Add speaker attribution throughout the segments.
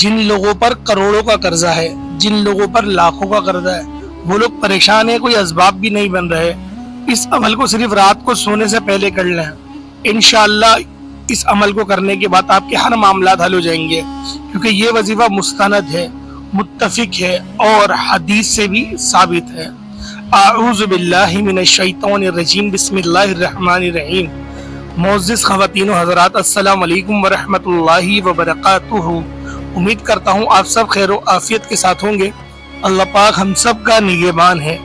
Speaker 1: जिन लोगों पर करोड़ों का कर्जा है, जिन लोगों पर लाखों का कर्जा है, वो लोग परेशान है, कोई असबाब भी नहीं बन रहे, इस अमल को सिर्फ रात को सोने से पहले कर लें। इंशाअल्लाह इस अमल को करने के बाद आपके हर मामलात हल हो जाएंगे, क्योंकि ये वजीफा मुस्तनद है, मुत्तफिक है और हदीस से भी साबित है। आऊज़ु बिल्लाहि मिनश शैतानिर रजीम, बिस्मिल्लाहिर रहमानिर रहीम। मोअज़्ज़िज़ ख़वातीन व हज़रात, अस्सलामु अलैकुम व रहमतुल्लाहि व बरकातुहू। उम्मीद करता हूँ आप सब खैर व आफियत के साथ होंगे। अल्लाह पाक हम सब का निगहबान है।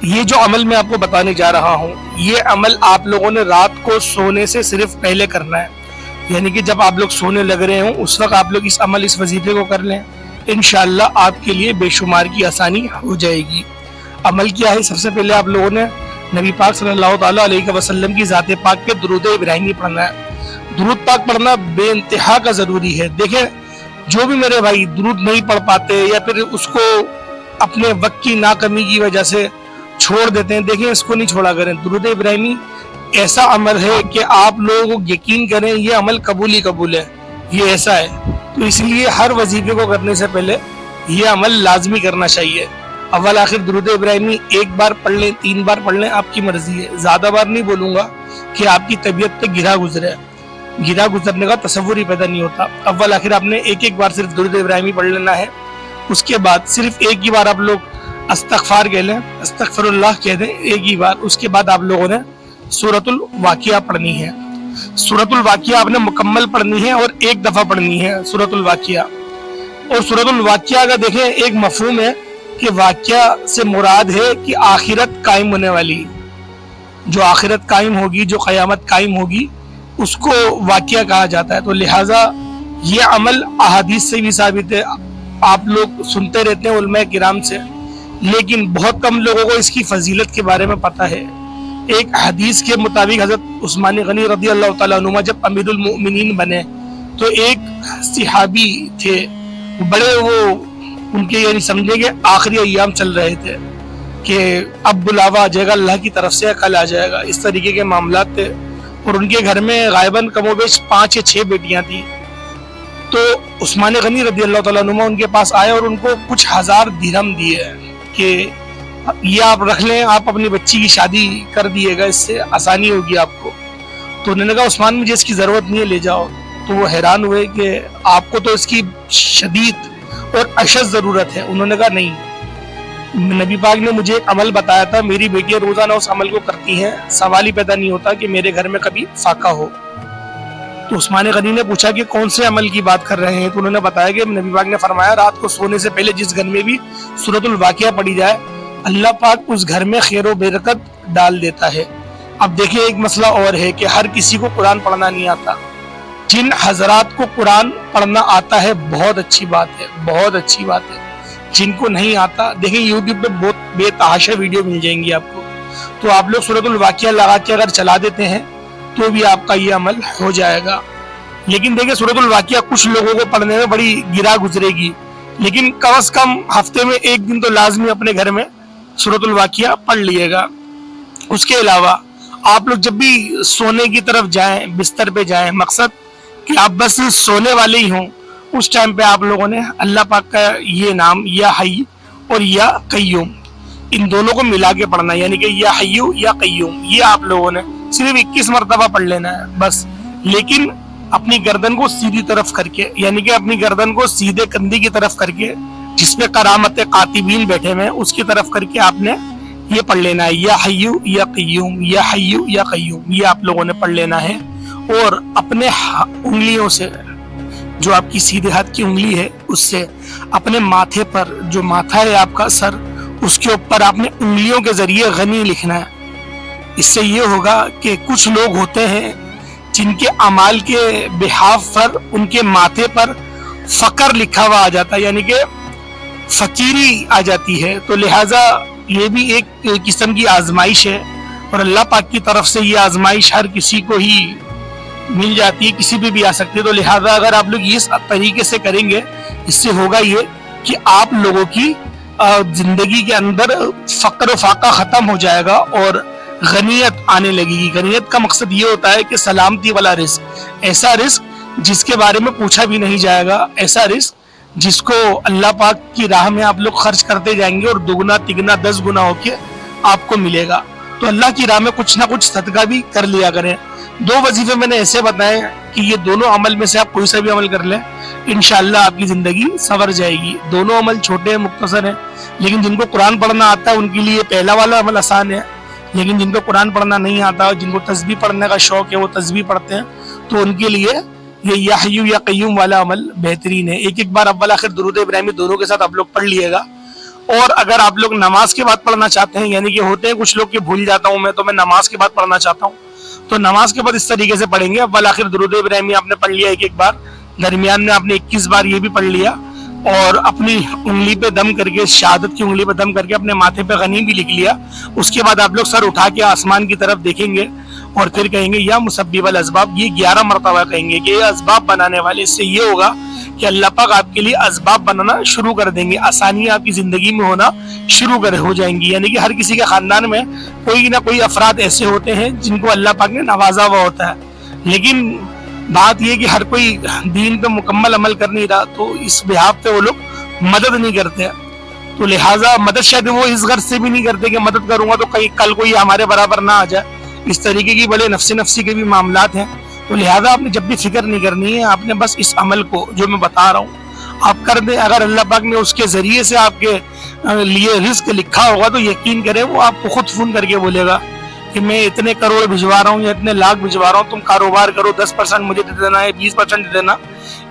Speaker 1: ये जो अमल मैं आपको बताने जा रहा हूँ, ये अमल आप लोगों ने रात को सोने से सिर्फ पहले करना है, यानी कि जब आप लोग सोने लग रहे हों उस वक्त आप लोग इस वजीफे को कर लें। इंशाअल्लाह आपके लिए बेशुमार की आसानी हो जाएगी। अमल क्या है? सबसे पहले आप लोगों ने नबी पाक सल्लल्लाहु ताला अलैहि वसल्लम की ज़ात पाक पे दुरूद इब्राहिमी पढ़ना है। दुरूद पाक पढ़ना बेइंतहा का ज़रूरी है। देखें, जो भी मेरे भाई दुरूद नहीं पढ़ पाते या फिर उसको अपने वक्त की नाकमी की वजह से छोड़ देते हैं, देखें इसको नहीं छोड़ा करें। दुरूद इब्राहिमी ऐसा अमल है कि आप लोग यकीन करें ये अमल कबूल ही कबूल है, ये ऐसा है। तो इसलिए हर वजीफे को करने से पहले ये अमल लाजमी करना चाहिए। अव्वल आखिर दुरूद इब्राहिमी एक बार पढ़ लें, 3 बार पढ़ लें, आपकी मर्जी है। ज़्यादा बार नहीं बोलूँगा कि आपकी तबीयत पे गिरा गुजरे, गिरा गुजरने का तसव्वुर ही पैदा नहीं होता। अव्वल आखिर आपने एक बार सिर्फ दुरूद इब्राहिमी पढ़ लेना है। उसके बाद सिर्फ एक ही बार आप लोग अस्तगफार कह लें, अस्तगफिरुल्लाह कह दें एक ही बार। उसके बाद आप लोगों ने सूरतुल वाक़िया पढ़नी है। सूरतुल वाक़िया आपने मुकम्मल पढ़नी है और एक दफ़ा पढ़नी है सूरतुल वाक़िया। और सूरतुल वाक़िया का देखें एक मफहूम है कि वाक़िया से मुराद है कि आखिरत कायम होने वाली, जो आखिरत कायम होगी, जो क़यामत कायम होगी, उसको वाक़िया कहा जाता है। तो लिहाजा ये अमल अहादीस से भी साबित है। आप लोग सुनते रहते हैं उलमा किराम से, लेकिन बहुत कम लोगों को इसकी फजीलत के बारे में पता है। एक हदीस के मुताबिक हज़रत उस्मान गनी रज़ी अल्लाह तआला अन्हुमा जब अमीरुल मोमिनीन बने तो एक सहाबी थे, बड़े वो उनके यानी समझे कि आखिरी अय्याम चल रहे थे कि अब बुलावा आ जाएगा अल्लाह की तरफ से, कल आ जाएगा, इस तरीके के मामला थे। और उनके घर में गायबन कमोबेश 5 या 6 बेटियां थी। तो उस्मान गनी रज़ी अल्लाह तआला अन्हुमा उनके पास आए और उनको कुछ 1000 दिरहम दिए कि ये आप रख लें, आप अपनी बच्ची की शादी कर दिएगा, इससे आसानी होगी आपको। तो उन्होंने कहा उस्मान मुझे इसकी ज़रूरत नहीं है, ले जाओ। तो वो हैरान हुए कि आपको तो इसकी शदीद और अशद ज़रूरत है। उन्होंने कहा नहीं, नबी पाक ने मुझे एक अमल बताया था, मेरी बेटियां रोज़ाना उस अमल को करती हैं, सवाल ही पैदा नहीं होता कि मेरे घर में कभी फाका हो। तो उस्मान गनी ने पूछा कि कौन से अमल की बात कर रहे हैं? तो उन्होंने बताया कि नबी पाक ने फरमाया रात को सोने से पहले जिस घर में भी सूरतुल वाक़िया पढ़ी जाए, अल्लाह पाक उस घर में खैर व बरकत डाल देता है। अब देखिए एक मसला और है कि हर किसी को कुरान पढ़ना नहीं आता। जिन हजरात को कुरान पढ़ना आता है बहुत अच्छी बात है, बहुत अच्छी बात है। जिनको नहीं आता, देखिए यूट्यूब पे बहुत बेतहाशा वीडियो मिल जाएंगी आपको, तो आप लोग सूरतुल वाक़िया लगा के अगर चला देते हैं तो भी आपका ये अमल हो जाएगा। लेकिन देखिए सूरतुल वाक़िया कुछ लोगों को पढ़ने में बड़ी गिरा गुजरेगी, लेकिन कम से कम हफ्ते में एक दिन तो लाजमी अपने घर में सूरतुल वाक़िया पढ़ लिएगा। उसके अलावा आप लोग जब भी सोने की तरफ जाएं, बिस्तर पे जाएं, मकसद कि आप बस सोने वाले ही हों, उस टाइम पे आप लोगों ने अल्लाह पाक का ये नाम या हई और या कय्यूम, इन दोनों को मिला के पढ़ना, यानी कि या हय्यू या कय्यूम, ये आप लोगों ने सिर्फ 21 मरतबा पढ़ लेना है बस। लेकिन अपनी गर्दन को सीधी तरफ करके, यानी कि अपनी गर्दन को सीधे कंधे की तरफ करके, जिसपे करामत कातिबीन बैठे हुए हैं उसकी तरफ करके आपने ये पढ़ लेना है, या हय्यू या कय्यूम, या हय्यू या कय्यूम, ये आप लोगों ने पढ़ लेना है। और अपने उंगलियों से, जो आपकी सीधे हाथ की उंगली है, उससे अपने माथे पर, जो माथा है आपका सर, उसके ऊपर आपने उंगलियों के जरिए गनी लिखना है। इससे ये होगा कि कुछ लोग होते हैं जिनके अमाल के बिहाफ पर उनके माथे पर फकर लिखा हुआ आ जाता है, यानी कि फकीरी आ जाती है। तो लिहाजा ये भी एक किस्म की आजमाइश है और अल्लाह पाक की तरफ से ये आजमाइश हर किसी को ही मिल जाती है, किसी भी आ सकती है। तो लिहाजा अगर आप लोग इस तरीके से करेंगे, इससे होगा ये कि आप लोगों की जिंदगी के अंदर फक्र फाका खत्म हो जाएगा और गनीयत आने लगेगी। गनीयत का मकसद ये होता है कि सलामती वाला रिस्क, ऐसा रिस्क जिसके बारे में पूछा भी नहीं जाएगा, ऐसा रिस्क जिसको अल्लाह पाक की राह में आप लोग खर्च करते जाएंगे और दुगना तिगना 10 गुना होके आपको मिलेगा। तो अल्लाह की राह में कुछ ना कुछ सदका भी कर लिया करें। 2 वजीफे मैंने ऐसे बताए कि ये दोनों अमल में से आप कोई सा भी अमल कर लें, इंशाअल्लाह आपकी जिंदगी संवर जाएगी। दोनों अमल छोटे हैं, मुख्तसर हैं, लेकिन जिनको कुरान पढ़ना आता है उनके लिए पहला वाला अमल आसान है। लेकिन जिनको कुरान पढ़ना नहीं आता, जिनको तस्बीह पढ़ने का शौक है, वो तस्बीह पढ़ते हैं, तो उनके लिए ये या हय्यू या क़य्यूम वाला अमल बेहतरीन है। एक एक बार अव्वल आखिर दुरूद इब्राहिमी दोनों के साथ आप लोग पढ़ लिएगा। और अगर आप लोग नमाज के बाद पढ़ना चाहते हैं, यानी कि होते हैं कुछ लोग कि भूल जाता हूं मैं, तो मैं नमाज के बाद पढ़ना चाहता हूं, तो नमाज के बाद इस तरीके से पढ़ेंगे। अव्वल आखिर दुरूद इब्राहिमी आपने पढ़ लिया एक एक बार, दरमियान में आपने 21 बार ये भी पढ़ लिया, और अपनी उंगली पे दम करके, शहादत की उंगली पे दम करके अपने माथे पे गनी भी लिख लिया। उसके बाद आप लोग सर उठा के आसमान की तरफ देखेंगे और फिर कहेंगे या मुसब्बिबल असबाब, ये 11 मरतबा कहेंगे कि ये असबाब बनाने वाले। इससे ये होगा कि अल्लाह पाक आपके लिए असबाब बनाना शुरू कर देंगे, आसानियां आपकी जिंदगी में होना शुरू हो जाएंगी। यानी कि हर किसी के खानदान में कोई ना कोई अफराद ऐसे होते हैं जिनको अल्लाह पाक ने नवाजा हुआ होता है, लेकिन बात यह कि हर कोई दीन पे मुकम्मल अमल कर नहीं रहा, तो इस बिहाफ पे वो लोग मदद नहीं करते। तो लिहाजा मदद शायद वो इस गर्ज से भी नहीं करते कि मदद करूंगा तो कहीं कल कोई हमारे बराबर ना आ जाए। इस तरीके की बड़े नफ्सी के भी मामलात हैं। तो लिहाजा आपने जब भी फिक्र नहीं करनी है, आपने बस इस अमल को जो मैं बता रहा हूँ आप कर दें। अगर अल्लाह पाक ने उसके जरिए से आपके लिए रिस्क लिखा होगा तो यकीन करें वो आपको खुद फोन करके बोलेगा कि मैं इतने करोड़ भिजवा रहा हूँ या इतने लाख भिजवा रहा हूँ, तुम कारोबार करो, 10% मुझे दे देना है, 20% दे देना।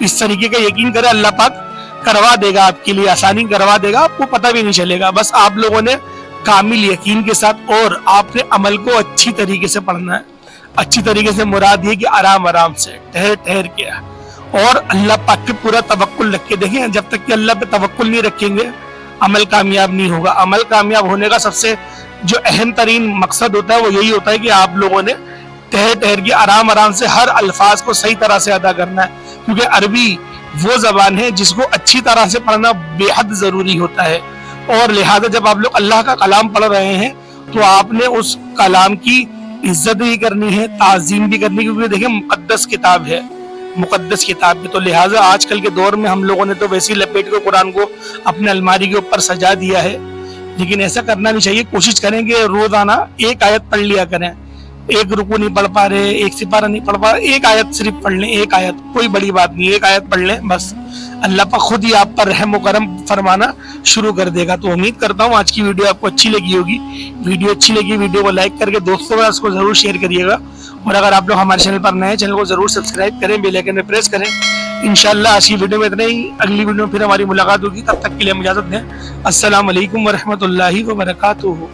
Speaker 1: इस तरीके का यकीन करें अल्लाह पाक करवा देगा, आपके लिए आसानी करवा देगा, आपको पता भी नहीं चलेगा। बस आप लोगों ने कामिल यकीन के साथ और आपने अमल को अच्छी तरीके से पढ़ना है। अच्छी तरीके से मुराद ये कि आराम आराम से, ठहर ठहर के, और अल्लाह पाक पे पूरा तवक्कुल रख के देखें। जब तक कि अल्लाह पे तवक्कुल नहीं रखेंगे अमल कामयाब नहीं होगा। अमल कामयाब होने का सबसे जो अहम तरीन मकसद होता है वो यही होता है कि आप लोगों ने ठहर ठहर के आराम आराम से हर अल्फाज को सही तरह से अदा करना है, क्योंकि अरबी वो जबान है जिसको अच्छी तरह से पढ़ना बेहद जरूरी होता है। और लिहाजा जब आप लोग अल्लाह का कलाम पढ़ रहे हैं तो आपने उस कलाम की इज्जत भी करनी है, ताजीम भी करनी है, क्योंकि देखिए मुकद्दस किताब है, मुकद्दस किताब है। तो लिहाजा आजकल के दौर में हम लोगों ने तो वैसे ही लपेट के कुरान को अपने अलमारी के ऊपर सजा दिया है, लेकिन ऐसा करना नहीं चाहिए। कोशिश करें कि रोजाना एक आयत पढ़ लिया करें। एक रुकू नहीं पढ़ पा रहे, एक सिपारा नहीं पढ़ पा रहे, एक आयत सिर्फ पढ़ लें, एक आयत, कोई बड़ी बात नहीं, एक आयत पढ़ लें बस। अल्लाह पाक खुद ही आप पर रहम व करम फरमाना शुरू कर देगा। तो उम्मीद करता हूँ आज की वीडियो आपको अच्छी लगी होगी। वीडियो अच्छी लगी वीडियो को लाइक करके दोस्तों के साथ इसको जरूर शेयर करिएगा, और अगर आप लोग हमारे चैनल पर नए, चैनल को जरूर सब्सक्राइब करें, बेल आइकन में प्रेस करें। इंशाल्लाह आज की वीडियो में इतना ही, अगली वीडियो में फिर हमारी मुलाकात होगी। तब तक के लिए हम इजाजत दें। अस्सलाम वालेकुम व रहमतुल्लाहि व बरकातुहू।